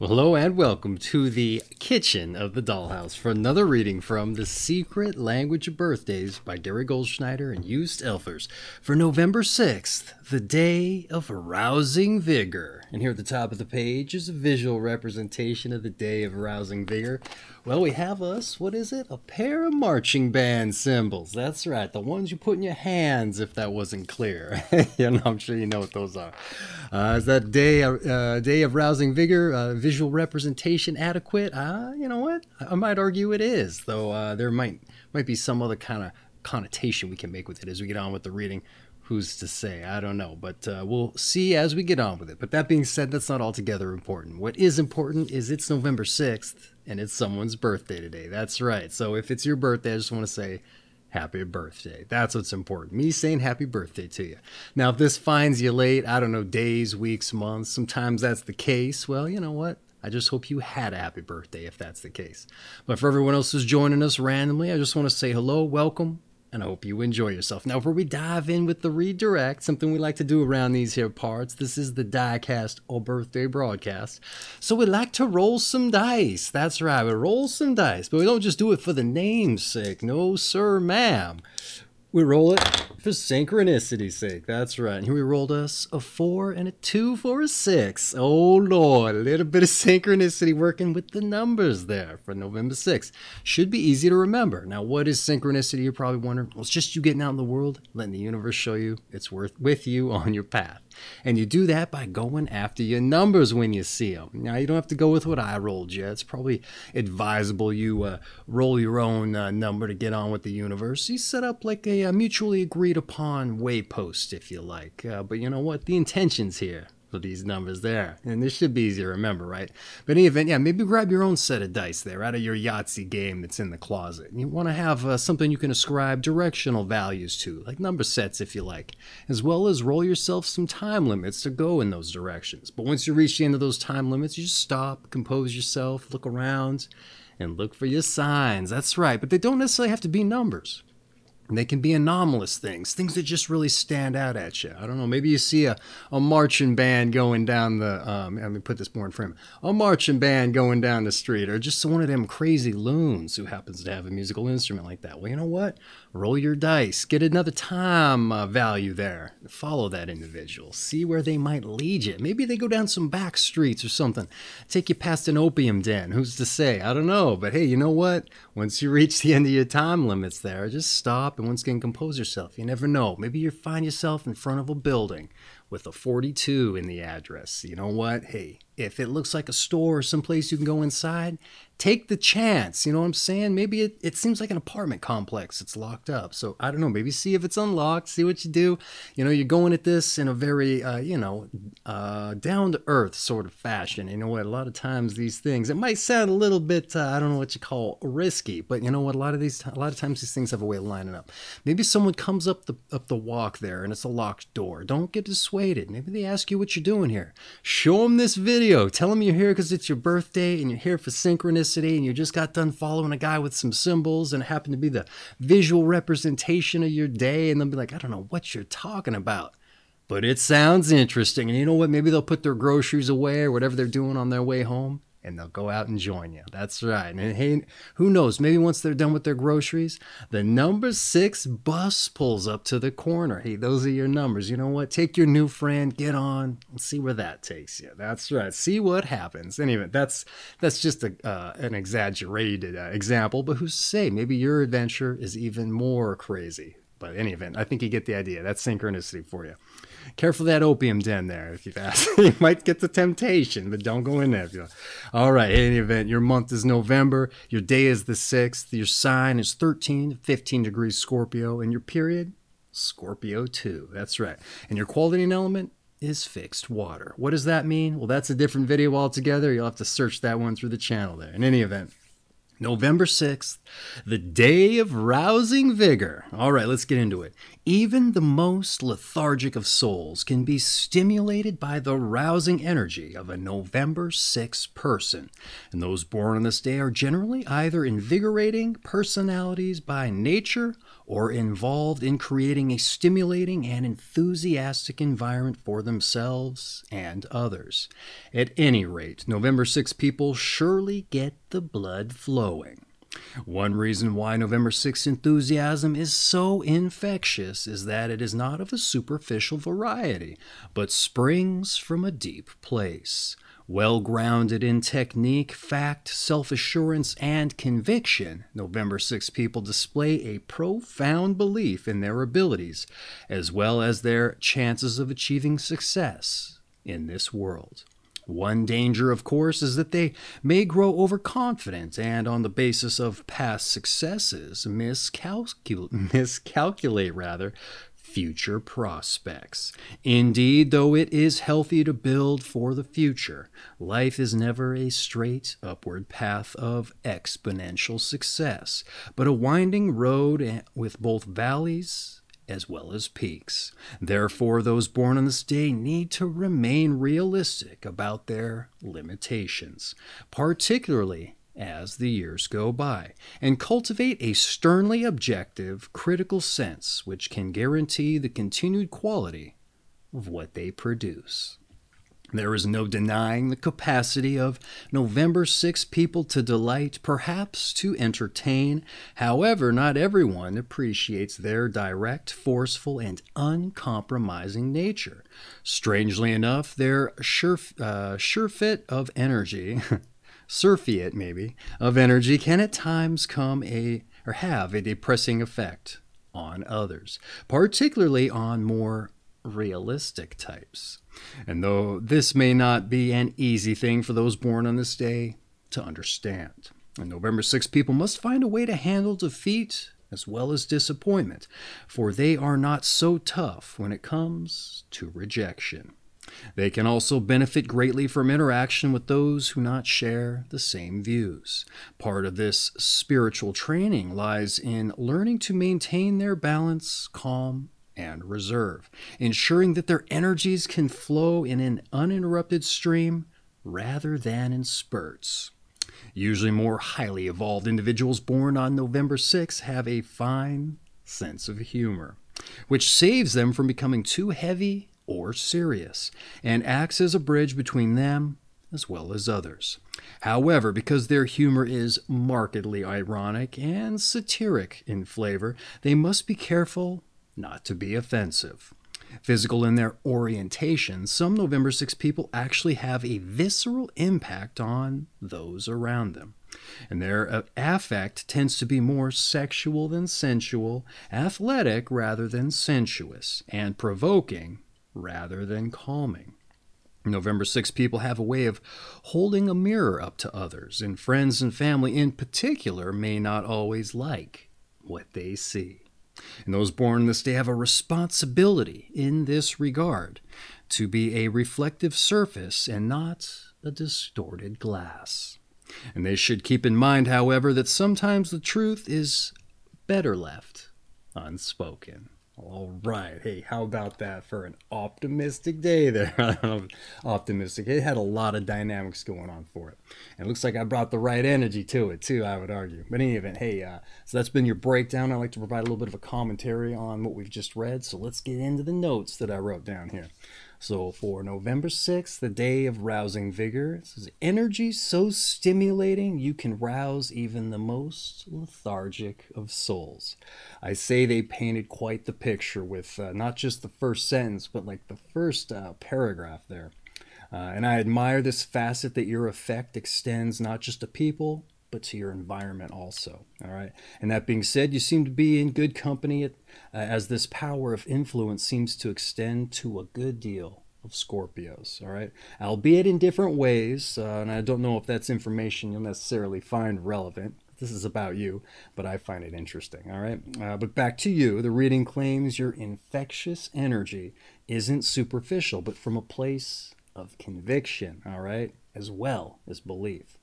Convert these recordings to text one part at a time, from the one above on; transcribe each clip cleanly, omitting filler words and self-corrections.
Well, hello and welcome to the kitchen of the dollhouse for another reading from The Secret Language of Birthdays by Gary Goldschneider and Used Elfers for November 6th, the day of rousing vigor. And here at the top of the page is a visual representation of the day of rousing vigor. Well, we have us, what is it? A pair of marching band cymbals. That's right, the ones you put in your hands if that wasn't clear. I'm sure you know what those are. Is that day of rousing vigor, visual representation adequate? You know what? I might argue it is, though there might be some other kind of connotation we can make with it as we get on with the reading. Who's to say? I don't know, but we'll see as we get on with it. But that being said, that's not altogether important. What is important is it's November 6th, and it's someone's birthday today. That's right. So if it's your birthday, I just want to say happy birthday. That's what's important. Me saying happy birthday to you. Now, if this finds you late, I don't know, days, weeks, months, sometimes that's the case. Well, you know what? I just hope you had a happy birthday if that's the case. But for everyone else who's joining us randomly, I just want to say hello, welcome, and I hope you enjoy yourself. Now, before we dive in with the redirect, something we like to do around these here parts, this is the DykASSt or birthday broadcast. So we like to roll some dice. That's right, we roll some dice. But we don't just do it for the name's sake. No, sir, ma'am. We roll it for synchronicity's sake. That's right. And here we rolled us a 4 and a 2 for a 6. Oh, Lord. A little bit of synchronicity working with the numbers there for November 6th. Should be easy to remember. Now, what is synchronicity? You're probably wondering. Well, it's just you getting out in the world, letting the universe show you it's with you on your path. And you do that by going after your numbers when you see them. Now, you don't have to go with what I rolled yet. It's probably advisable you roll your own number to get on with the universe. You set up like a mutually agreed upon waypost, if you like. But you know what? The intention's here for these numbers there. And this should be easy to remember, right? But in any event, yeah, maybe grab your own set of dice there out of your Yahtzee game that's in the closet. You want to have something you can ascribe directional values to, like number sets if you like, as well as roll yourself some time limits to go in those directions. But once you reach the end of those time limits, you just stop, compose yourself, look around, and look for your signs. That's right, but they don't necessarily have to be numbers. They can be anomalous things that just really stand out at you. I don't know, maybe you see a marching band going down the, let me put this more in frame, a marching band going down the street, or just one of them crazy loons who happens to have a musical instrument like that. Well, you know what? Roll your dice, get another time value there, follow that individual, see where they might lead you. Maybe they go down some back streets or something, take you past an opium den, who's to say? I don't know, but hey, you know what? Once you reach the end of your time limits there, just stop. And once again, compose yourself. You never know. Maybe you find yourself in front of a building with a 42 in the address. You know what? Hey, if it looks like a store or someplace you can go inside, take the chance. You know what I'm saying? Maybe it seems like an apartment complex. It's locked up. So I don't know. Maybe see if it's unlocked. See what you do. You know, you're going at this in a very, down-to-earth sort of fashion. You know what? A lot of times these things, it might sound a little bit, I don't know what you call risky, but you know what? A lot of times these things have a way of lining up. Maybe someone comes up the walk there and it's a locked door. Don't get dissuaded. Maybe they ask you what you're doing here. Show them this video. Tell them you're here because it's your birthday and you're here for synchronicity and you just got done following a guy with some symbols and it happened to be the visual representation of your day, and they'll be like, I don't know what you're talking about, but it sounds interesting. And you know what? Maybe they'll put their groceries away or whatever they're doing on their way home, and they'll go out and join you. That's right. And hey, who knows? Maybe once they're done with their groceries, the number 6 bus pulls up to the corner. Hey, those are your numbers. You know what? Take your new friend, get on, and see where that takes you. That's right. See what happens. Anyway, that's just an exaggerated example, but who's to say? Maybe your adventure is even more crazy. But in any event, I think you get the idea. That's synchronicity for you. Careful that opium den there, if you've asked. You might get the temptation, but don't go in there. All right, in any event, your month is November. Your day is the 6th. Your sign is 13 to 15 degrees Scorpio. And your period, Scorpio II. That's right. And your quality and element is fixed water. What does that mean? Well, that's a different video altogether. You'll have to search that one through the channel there. In any event, November 6th, the day of rousing vigor. All right, let's get into it. Even the most lethargic of souls can be stimulated by the rousing energy of a November 6 person, and those born on this day are generally either invigorating personalities by nature or involved in creating a stimulating and enthusiastic environment for themselves and others. At any rate, November 6 people surely get the blood flowing. One reason why November 6 enthusiasm is so infectious is that it is not of a superficial variety, but springs from a deep place. Well grounded in technique, fact, self-assurance, and conviction, November 6 people display a profound belief in their abilities, as well as their chances of achieving success in this world. One danger, of course, is that they may grow overconfident and, on the basis of past successes, miscalculate future prospects. Indeed, though it is healthy to build for the future, life is never a straight upward path of exponential success, but a winding road with both valleys as well as peaks. Therefore, those born on this day need to remain realistic about their limitations, particularly as the years go by, and cultivate a sternly objective, critical sense which can guarantee the continued quality of what they produce. There is no denying the capacity of November 6 people to delight, perhaps to entertain. However, not everyone appreciates their direct, forceful, and uncompromising nature. Strangely enough, their surfeit of energy, surfeit maybe, of energy can at times have a depressing effect on others, particularly on more realistic types. And though this may not be an easy thing for those born on this day to understand, and November 6 people must find a way to handle defeat as well as disappointment, for they are not so tough when it comes to rejection. They can also benefit greatly from interaction with those who not share the same views. Part of this spiritual training lies in learning to maintain their balance, calm, and reserve, ensuring that their energies can flow in an uninterrupted stream rather than in spurts. Usually more highly evolved individuals born on November 6 have a fine sense of humor, which saves them from becoming too heavy or serious, and acts as a bridge between them as well as others. However, because their humor is markedly ironic and satiric in flavor, they must be careful not to be offensive. Physical in their orientation, some November 6 people actually have a visceral impact on those around them. And their affect tends to be more sexual than sensual, athletic rather than sensuous, and provoking rather than calming. November 6 people have a way of holding a mirror up to others, and friends and family in particular may not always like what they see. And those born this day have a responsibility in this regard to be a reflective surface and not a distorted glass. And they should keep in mind, however, that sometimes the truth is better left unspoken. All right. Hey, how about that for an optimistic day there? I don't know, optimistic. It had a lot of dynamics going on for it. And it looks like I brought the right energy to it, too, I would argue. But in any event, hey, so that's been your breakdown. I'd like to provide a little bit of a commentary on what we've just read. So let's get into the notes that I wrote down here. So for November 6th, the day of rousing vigor, it says, energy so stimulating you can rouse even the most lethargic of souls. I say they painted quite the picture with not just the first sentence, but like the first paragraph there. And I admire this facet that your effect extends not just to people, but to your environment also. All right. And that being said, you seem to be in good company as this power of influence seems to extend to a good deal of Scorpios. All right. Albeit in different ways. And I don't know if that's information you'll necessarily find relevant. This is about you, but I find it interesting. All right. But back to you. The reading claims your infectious energy isn't superficial, but from a place of conviction. All right. As well as belief.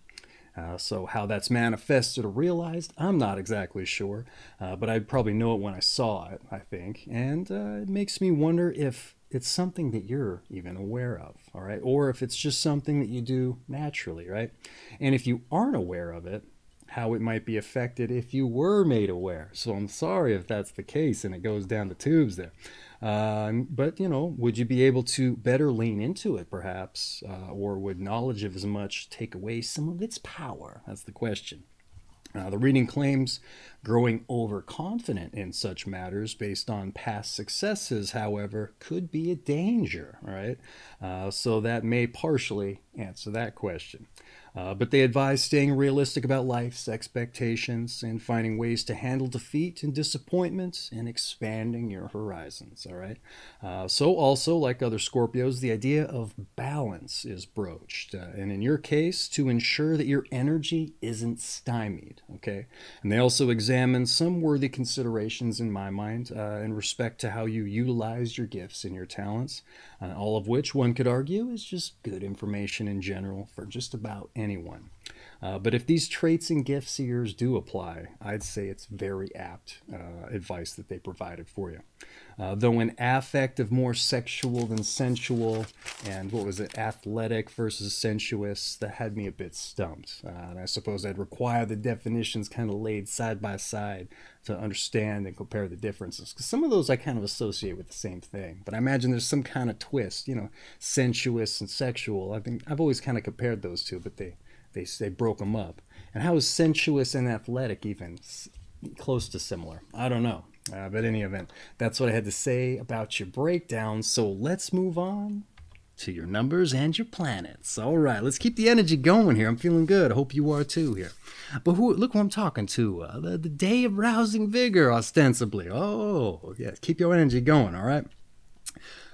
So how that's manifested or realized, I'm not exactly sure, but I'd probably know it when I saw it, I think. And it makes me wonder if it's something that you're even aware of, all right? Or if it's just something that you do naturally, right? And if you aren't aware of it, how it might be affected if you were made aware. So I'm sorry if that's the case and it goes down the tubes there. But, you know, would you be able to better lean into it, perhaps? Or would knowledge of as much take away some of its power? That's the question. The reading claims growing overconfident in such matters based on past successes, however, could be a danger, right? So that may partially answer that question. But they advise staying realistic about life's expectations and finding ways to handle defeat and disappointment and expanding your horizons, all right? So also, like other Scorpios, the idea of balance is broached. And in your case, to ensure that your energy isn't stymied, okay? And they also examine some worthy considerations in my mind in respect to how you utilize your gifts and your talents, all of which one could argue is just good information in general for just about anyone. But if these traits and gifts of yours do apply, I'd say it's very apt advice that they provided for you. Though an affect of more sexual than sensual, and what was it, athletic versus sensuous, that had me a bit stumped. And I suppose I'd require the definitions kind of laid side by side to understand and compare the differences. Because some of those I kind of associate with the same thing. But I imagine there's some kind of twist, you know, sensuous and sexual. I think I've always kind of compared those two, but they broke them up. And how is sensuous and athletic even close to similar? I don't know. But in any event, that's what I had to say about your breakdown. So let's move on to your numbers and your planets. All right, let's keep the energy going here. I'm feeling good. I hope you are too here. But look who I'm talking to. The day of rousing vigor, ostensibly. Oh, yeah, keep your energy going, all right?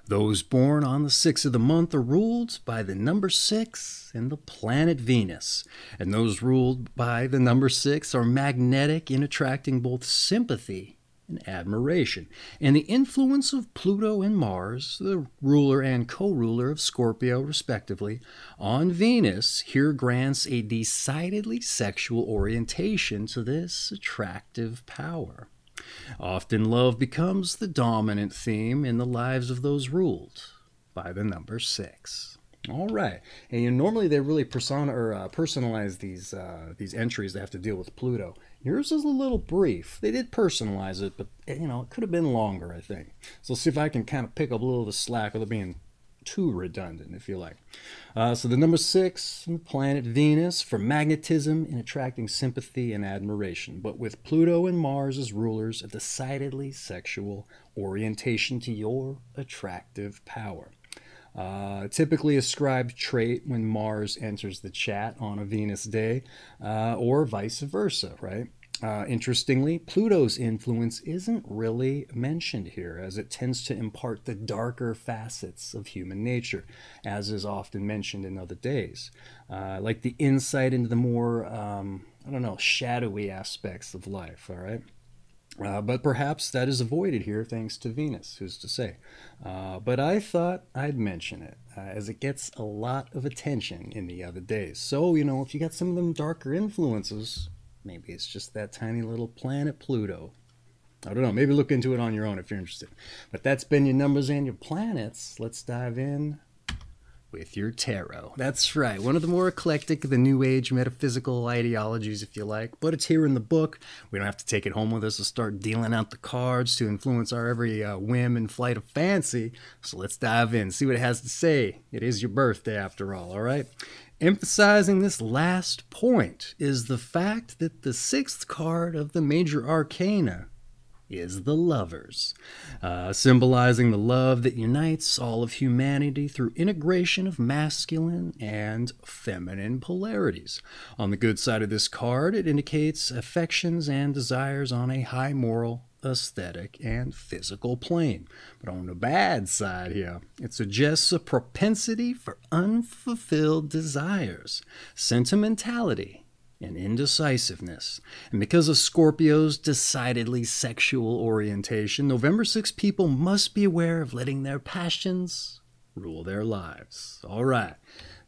Those born on the 6th of the month are ruled by the number 6 and the planet Venus. And those ruled by the number 6 are magnetic in attracting both sympathy and admiration. And the influence of Pluto and Mars, the ruler and co-ruler of Scorpio, respectively, on Venus here grants a decidedly sexual orientation to this attractive power. Often love becomes the dominant theme in the lives of those ruled by the number 6. All right, and normally they really personalize these entries that have to deal with Pluto. Yours is a little brief. They did personalize it, but you know it could have been longer, I think. So let's see if I can kind of pick up a little of the slack without being too redundant, if you like. So the number 6, planet Venus, for magnetism in attracting sympathy and admiration, but with Pluto and Mars as rulers, a decidedly sexual orientation to your attractive power. Typically ascribed trait when Mars enters the chat on a Venus day, or vice versa, right? Interestingly, Pluto's influence isn't really mentioned here, as it tends to impart the darker facets of human nature, as is often mentioned in other days, like the insight into the more, I don't know, shadowy aspects of life, all right? But perhaps that is avoided here thanks to Venus, who's to say. But I thought I'd mention it, as it gets a lot of attention in the other days. So, you know, if you got some of them darker influences, maybe it's just that tiny little planet Pluto. I don't know. Maybe look into it on your own if you're interested. But that's been your numbers and your planets. Let's dive in with your tarot. That's right. One of the more eclectic of the New Age metaphysical ideologies, if you like. But it's here in the book. We don't have to take it home with us to start dealing out the cards to influence our every whim and flight of fancy. So let's dive in. See what it has to say. It is your birthday after all right? Emphasizing this last point is the fact that the 6th card of the major arcana is the Lovers, symbolizing the love that unites all of humanity through integration of masculine and feminine polarities. On the good side of this card, it indicates affections and desires on a high moral, aesthetic, and physical plane. But on the bad side here, it suggests a propensity for unfulfilled desires, sentimentality, and indecisiveness. And because of Scorpio's decidedly sexual orientation, November 6 people must be aware of letting their passions rule their lives. All right.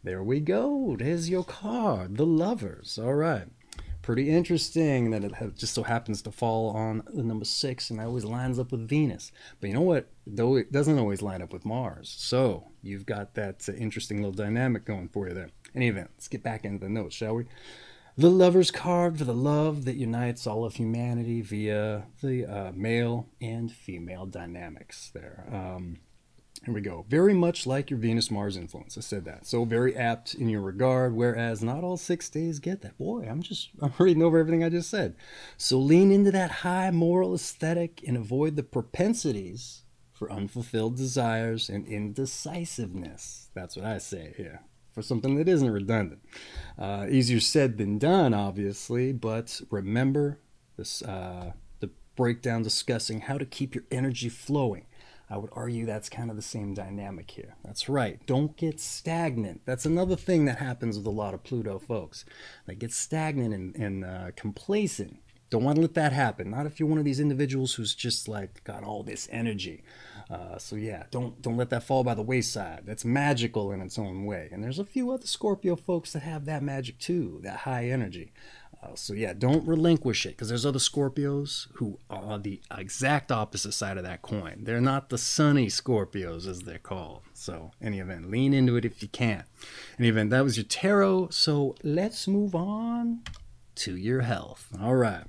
There we go. There's your card, the Lovers. All right. Pretty interesting that it just so happens to fall on the number 6, and that always lines up with Venus. But you know what? Though it doesn't always line up with Mars. So you've got that interesting little dynamic going for you there. In any event, let's get back into the notes, shall we? The Lovers card for the love that unites all of humanity via the male and female dynamics there. Here we go. Very much like your Venus-Mars influence. I said that. So very apt in your regard, whereas not all 6 days get that. Boy, I'm reading over everything I just said. So lean into that high moral aesthetic and avoid the propensities for unfulfilled desires and indecisiveness. That's what I say here. For something that isn't redundant. Easier said than done, obviously, but remember this, the breakdown discussing how to keep your energy flowing. I would argue that's kind of the same dynamic here. That's right. Don't get stagnant. That's another thing that happens with a lot of Pluto folks. They get stagnant and complacent. Don't want to let that happen. Not if you're one of these individuals who's just like got all this energy. So yeah, don't let that fall by the wayside. That's magical in its own way. And there's a few other Scorpio folks that have that magic too, that high energy. So yeah, don't relinquish it, because there's other Scorpios who are the exact opposite side of that coin. They're not the sunny Scorpios, as they're called. So in any event, lean into it if you can. In any event, that was your tarot. So let's move on to your health. All right.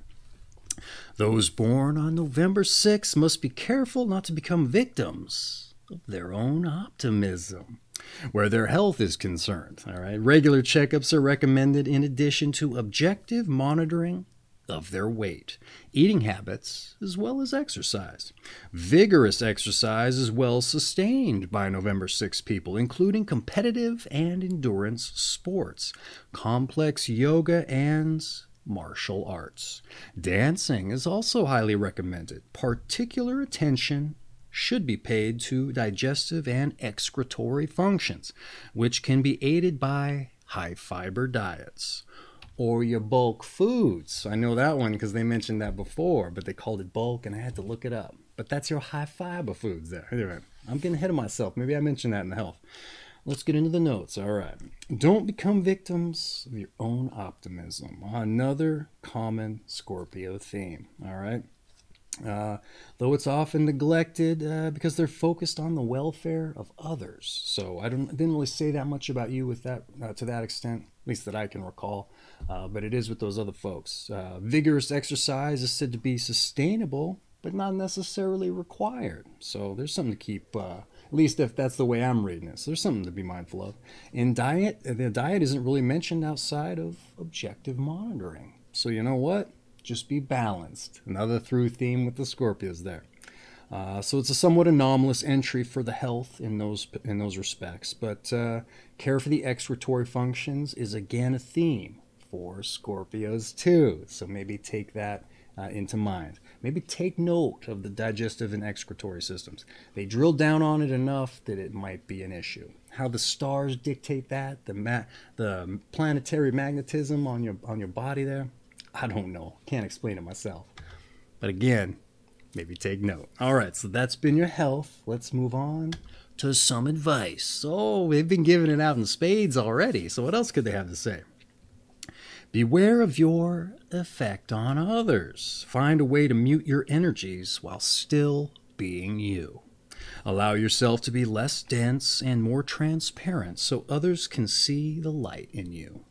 Those born on November 6th must be careful not to become victims of their own optimism where their health is concerned. All right. Regular checkups are recommended in addition to objective monitoring of their weight, eating habits, as well as exercise. Vigorous exercise is well sustained by November 6 people, including competitive and endurance sports, complex yoga, and martial arts. Dancing is also highly recommended. Particular attention should be paid to digestive and excretory functions, which can be aided by high-fiber diets or your bulk foods. I know that one because they mentioned that before, but they called it bulk and I had to look it up. But that's your high-fiber foods there. Anyway, I'm getting ahead of myself. Maybe I mentioned that in the health. Let's get into the notes. All right. Don't become victims of your own optimism. Another common Scorpio theme. All right. Though it's often neglected because they're focused on the welfare of others. So I didn't really say that much about you with that to that extent, at least that I can recall. But it is with those other folks. Vigorous exercise is said to be sustainable, but not necessarily required. So there's something to keep, at least if that's the way I'm reading this, there's something to be mindful of. In diet, the diet isn't really mentioned outside of objective monitoring. So you know what? Just be balanced. Another through theme with the Scorpios there. So it's a somewhat anomalous entry for the health in those respects, but care for the excretory functions is again a theme for Scorpios too. So maybe take that into mind. Maybe take note of the digestive and excretory systems. They drill down on it enough that it might be an issue. How the stars dictate that, the planetary magnetism on your body there, I don't know. Can't explain it myself. But again, maybe take note. All right, so that's been your health. Let's move on to some advice. Oh, they've been giving it out in spades already. So what else could they have to say? Beware of your effect on others. Find a way to mute your energies while still being you. Allow yourself to be less dense and more transparent so others can see the light in you.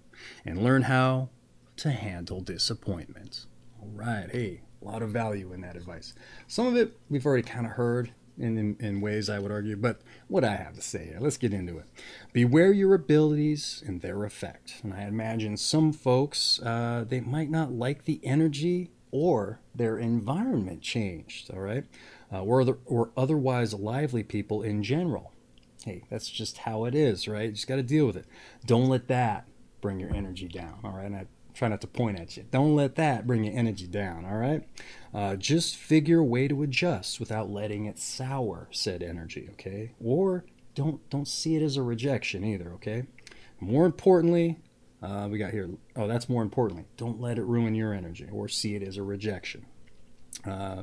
And learn how to handle disappointment. All right, hey, a lot of value in that advice. Some of it we've already kind of heard in ways I would argue, but what I have to say here, let's get into it. Beware your abilities and their effect. And I imagine some folks, they might not like the energy or their environment changed, all right? Or otherwise lively people in general. Hey, that's just how it is, right? You just got to deal with it. Don't let that bring your energy down, all right? And I try not to point at you. Don't let that bring your energy down, all right? Just figure a way to adjust without letting it sour said energy, okay? Or don't see it as a rejection either, okay? More importantly, we got here, that's more importantly, don't let it ruin your energy or see it as a rejection.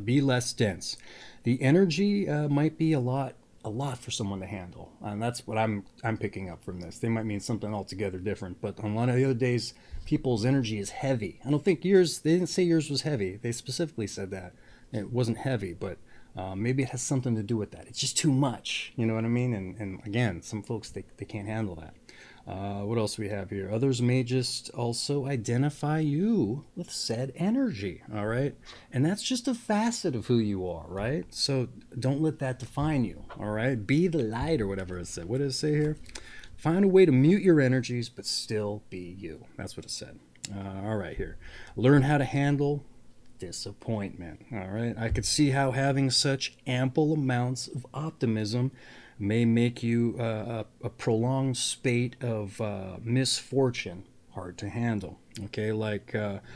Be less dense. The energy might be a lot a lot for someone to handle, and that's what I'm picking up from this. They might mean something altogether different, but on one of the other days, people's energy is heavy. I don't think yours. They didn't say yours was heavy. They specifically said that it wasn't heavy, but maybe it has something to do with that. It's just too much. You know what I mean? And again, some folks they can't handle that. What else we have here? Others may just also identify you with said energy, all right? And that's just a facet of who you are, right? So don't let that define you, all right? Be the light, or whatever it said. What does it say here? Find a way to mute your energies, but still be you. That's what it said. All right, here. Learn how to handle disappointment, all right? I could see how having such ample amounts of optimism may make you a prolonged spate of misfortune hard to handle. Okay, like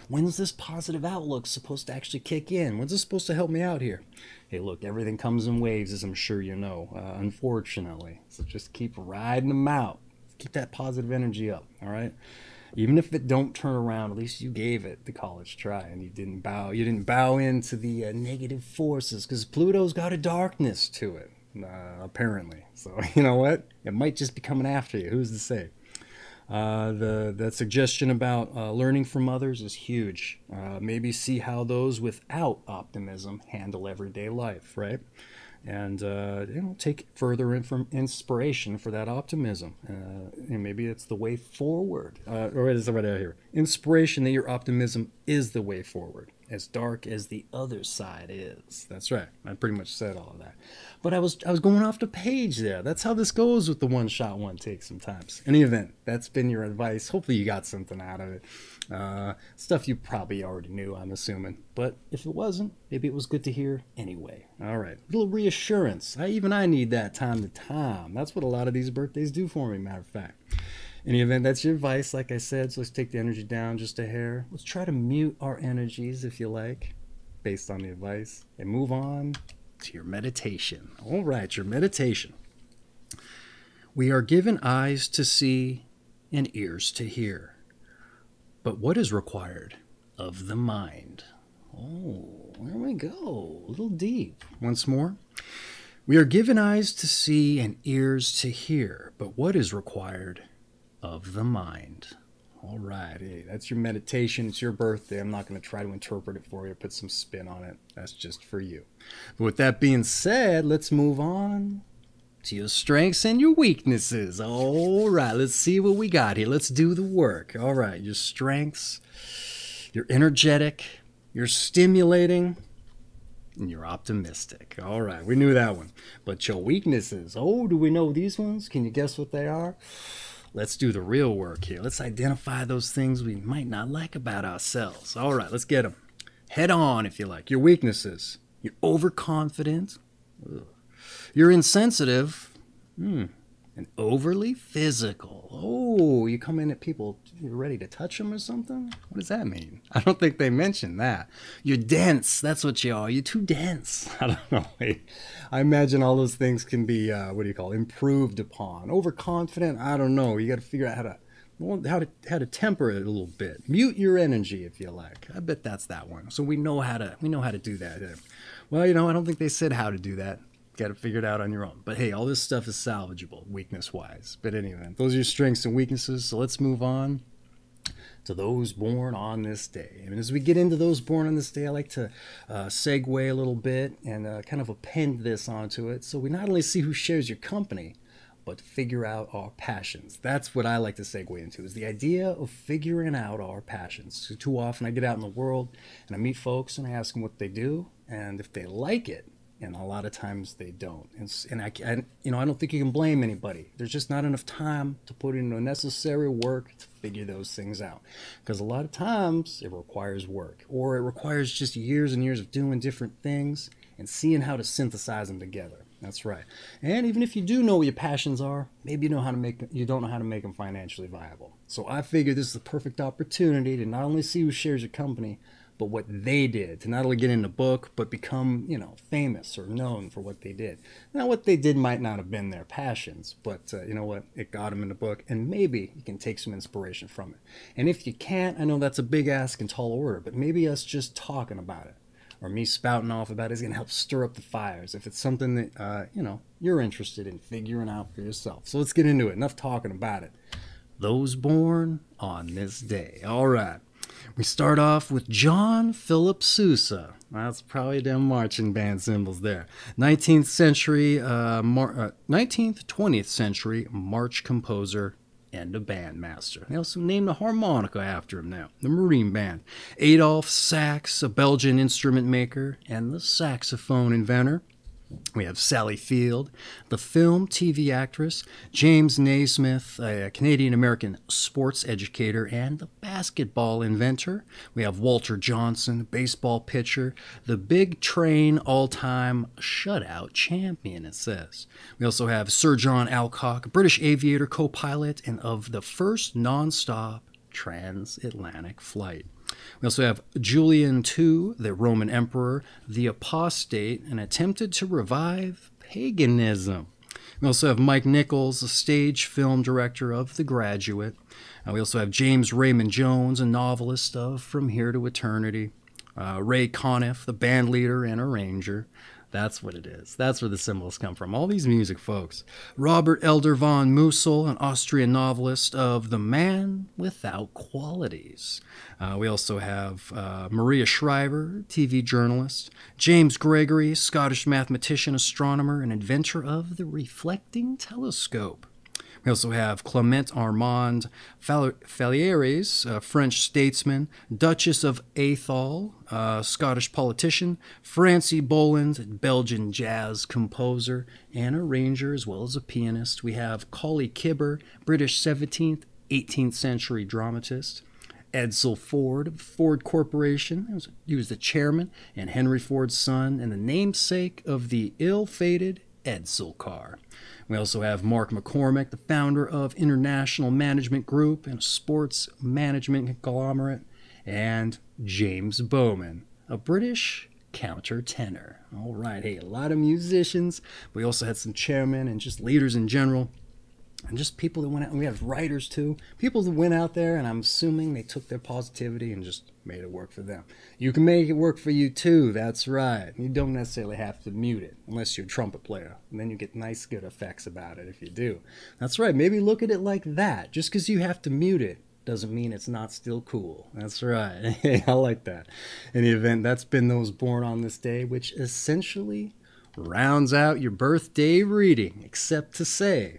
when's this positive outlook supposed to actually kick in? When's this supposed to help me out here? Hey, look, everything comes in waves, as I'm sure you know, unfortunately. So just keep riding them out. Keep that positive energy up, all right? Even if it don't turn around, at least you gave it the college try, and you didn't bow into the negative forces, because Pluto's got a darkness to it. Apparently. So you know what? It might just be coming after you. Who's to say? The suggestion about learning from others is huge. Maybe see how those without optimism handle everyday life, right? And take further inspiration for that optimism. And maybe it's the way forward. Or is it right out here? Inspiration that your optimism is the way forward, as dark as the other side is. That's right. I pretty much said all of that. But I was going off the page there. That's how this goes with the one shot, one take sometimes. In any event, that's been your advice. Hopefully you got something out of it. Stuff you probably already knew, I'm assuming. But if it wasn't, maybe it was good to hear anyway. All right. A little reassurance. I need that time to time. That's what a lot of these birthdays do for me, matter of fact. In any event, that's your advice, like I said. So let's take the energy down just a hair. Let's try to mute our energies, if you like, based on the advice, and move on to your meditation. All right, your meditation. We are given eyes to see and ears to hear. But what is required of the mind? Oh, there we go. A little deep. Once more. We are given eyes to see and ears to hear. But what is required of the mind? All right. Hey, that's your meditation. It's your birthday. I'm not going to try to interpret it for you, put some spin on it. That's just for you. But with that being said, let's move on to your strengths and your weaknesses. All right, let's see what we got here. Let's do the work. All right, your strengths, you're energetic, you're stimulating, and you're optimistic. All right, we knew that one. But your weaknesses, oh, do we know these ones? Can you guess what they are? Let's do the real work here. Let's identify those things we might not like about ourselves. All right, let's get them. Head on, if you like. Your weaknesses, you're overconfident. Ugh. You're insensitive, and overly physical. Oh, you come in at people, you're ready to touch them or something? What does that mean? I don't think they mentioned that. You're dense. That's what you are. You're too dense. I don't know. I imagine all those things can be, improved upon. Overconfident, I don't know. You got to figure out how to temper it a little bit. Mute your energy, if you like. I bet that's that one. So we know how to do that. Well, I don't think they said how to do that. Got to figure it out on your own. But hey, all this stuff is salvageable, weakness-wise. But anyway, those are your strengths and weaknesses. So let's move on to those born on this day. And as we get into those born on this day, I like to segue a little bit and kind of append this onto it. So we not only see who shares your company, but figure out our passions. That's what I like to segue into, is the idea of figuring out our passions. So too often I get out in the world and I meet folks and I ask them what they do, and if they like it, and a lot of times they don't. And I don't think you can blame anybody. There's just not enough time to put in the necessary work to figure those things out. Because a lot of times it requires work, or it requires just years and years of doing different things and seeing how to synthesize them together. That's right. And even if you do know what your passions are, maybe you don't know how to make them financially viable. So I figure this is the perfect opportunity to not only see who shares your company, but what they did, to not only get in the book, but become, famous or known for what they did. Now, what they did might not have been their passions, but you know what? It got them in the book, and maybe you can take some inspiration from it. And if you can't, I know that's a big ask and tall order, but maybe us just talking about it, or me spouting off about it is going to help stir up the fires if it's something that, you're interested in figuring out for yourself. So let's get into it. Enough talking about it. Those born on this day. All right. We start off with John Philip Sousa. That's probably them marching band symbols there. 19th century, 20th century March composer and a bandmaster. They also named a harmonica after him now, the Marine Band. Adolphe Sax, a Belgian instrument maker and the saxophone inventor. We have Sally Field, the film, TV actress, James Naismith, a Canadian-American sports educator and the basketball inventor. We have Walter Johnson, baseball pitcher, the Big Train all-time shutout champion, it says. We also have Sir John Alcock, British aviator, co-pilot, and of the first non-stop transatlantic flight. We also have Julian II, the Roman emperor, the apostate, and attempted to revive paganism. We also have Mike Nichols, the stage film director of The Graduate. We also have James Raymond Jones, a novelist of From Here to Eternity. Ray Conniff, the band leader and arranger. That's what it is. That's where the symbols come from. All these music folks. Robert Elder von Mussel, an Austrian novelist of The Man Without Qualities. We also have Maria Shriver, TV journalist. James Gregory, Scottish mathematician, astronomer, and inventor of the reflecting telescope. We also have Clement Armand Falieres, a French statesman, Duchess of Atholl, Scottish politician, Francie Boland, Belgian jazz composer and arranger, as well as a pianist. We have Colley Kibber, British 17th, 18th century dramatist. Edsel Ford of Ford Corporation. He was the chairman and Henry Ford's son and the namesake of the ill-fated Edsel car. We also have Mark McCormick, the founder of International Management Group and a sports management conglomerate, and James Bowman, a British countertenor. All right, hey, a lot of musicians. We also had some chairmen and just leaders in general, and just people that went out. And we have writers too, people that went out there, and I'm assuming they took their positivity and just made it work for them. You can make it work for you too. That's right. You don't necessarily have to mute it unless you're a trumpet player, and then you get nice good effects about it if you do. That's right. Maybe look at it like that. Just because you have to mute it doesn't mean it's not still cool. That's right. Hey, I like that. In the event, that's been those born on this day, which essentially rounds out your birthday reading, except to say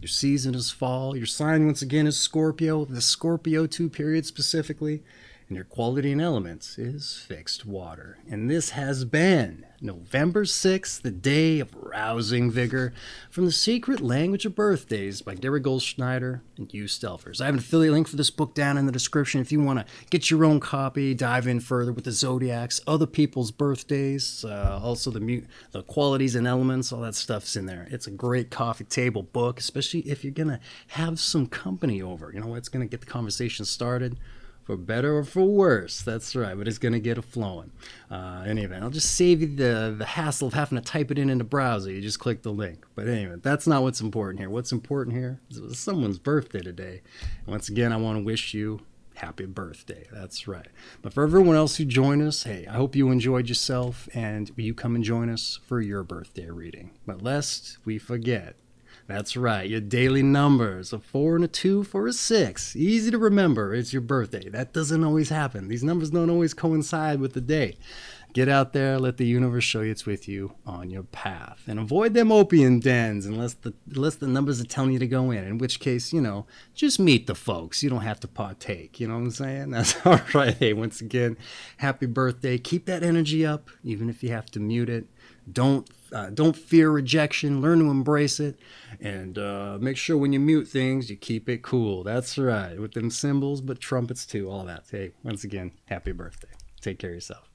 your season is fall, your sign once again is Scorpio, the Scorpio II period specifically, and your quality and elements is fixed water. And this has been November 6th, the day of rousing vigor, from The Secret Language of Birthdays by Derek Goldschneider and Elfers. I have an affiliate link for this book down in the description if you want to get your own copy, dive in further with the zodiacs, other people's birthdays, also the qualities and elements, all that stuff's in there. It's a great coffee table book, especially if you're going to have some company over. You know, it's going to get the conversation started. For better or for worse, that's right, but it's going to get it flowing. Anyway, I'll just save you the hassle of having to type it in the browser. You just click the link. But anyway, that's not what's important here. What's important here is it was someone's birthday today. And once again, I want to wish you happy birthday. That's right. But for everyone else who joined us, hey, I hope you enjoyed yourself, and will you come and join us for your birthday reading. But lest we forget, that's right, your daily numbers, a 4 and a 2 for a 6. Easy to remember, it's your birthday. That doesn't always happen. These numbers don't always coincide with the day. Get out there, let the universe show you it's with you on your path. And avoid them opium dens unless the numbers are telling you to go in which case, just meet the folks. You don't have to partake, you know what I'm saying? That's all right. Hey, once again, happy birthday. Keep that energy up, even if you have to mute it. Don't fear rejection. Learn to embrace it, and make sure when you mute things, you keep it cool. That's right, with them cymbals, but trumpets too, all that. Hey, once again, happy birthday. Take care of yourself.